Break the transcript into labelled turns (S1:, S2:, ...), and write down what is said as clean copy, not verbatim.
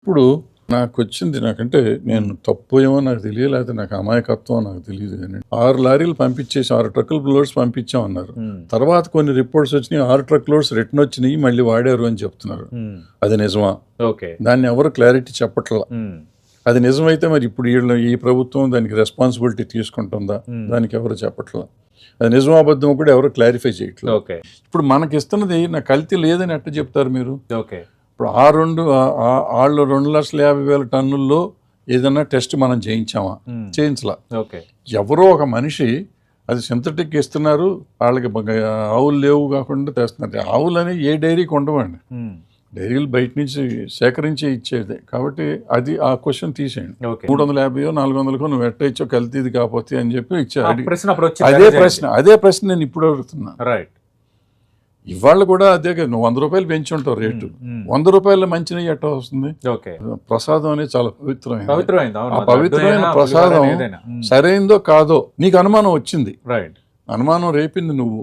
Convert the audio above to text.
S1: ఇప్పుడు నాకొచ్చింది నాకంటే నేను తప్పు ఏమో నాకు తెలియదు, లేకపోతే నాకు అమాయకత్వం నాకు తెలియదు. కానీ 6 లారీలు పంపించేసి 6 ట్రక్కులు లోడ్స్ పంపించామన్నారు. తర్వాత కొన్ని రిపోర్ట్స్ వచ్చినాయి, 6 ట్రక్ లోడ్స్ రిటర్న్ వచ్చినాయి, మళ్ళీ వాడారు అని చెప్తున్నారు. అది నిజమా? దాన్ని ఎవరు క్లారిటీ చెప్పట్లా. అది నిజమైతే మరి ఇప్పుడు ఈ ప్రభుత్వం దానికి రెస్పాన్సిబిలిటీ తీసుకుంటుందా? దానికి ఎవరు చెప్పట్లా. అది నిజమా అబద్ధం కూడా ఎవరు క్లారిఫై చేయట్లేదు. ఇప్పుడు మనకి ఇస్తున్నది నా కల్తీ లేదని ఎట్ట చెప్తారు మీరు? ఇప్పుడు వాళ్ళు 2,50,000 టన్నుల్లో ఏదన్నా టెస్ట్ మనం చేయించామా? చేయించలా. ఎవరో ఒక మనిషి అది సింథటిక్ ఇస్తున్నారు, వాళ్ళకి ఆవులు లేవు కాకుండా తెస్తున్నారు. ఆవులు అని ఏ డైరీకి ఉండవండి, డైరీలు బయట నుంచి సేకరించి ఇచ్చేది. కాబట్టి అది ఆ క్వశ్చన్ తీసేయండి. 350 400 నువ్వు ఎట్ట ఇచ్చో కల్తీది కాకపోతే అని చెప్పి ఇచ్చా. అదే ప్రశ్న నేను ఇప్పుడు అడుగుతున్నా. ఇవాళ కూడా అదే కదా, నువ్వు 100 రూపాయలు పెంచి ఉంటావు రేటు, 100 రూపాయల మంచి నెయ్యి ఎట్ట వస్తుంది? ప్రసాదం అనేది చాలా పవిత్రమైనది. ఆ పవిత్రమైన ప్రసాదం సరైందో కాదో నీకు అనుమానం వచ్చింది, అనుమానం రేపింది నువ్వు.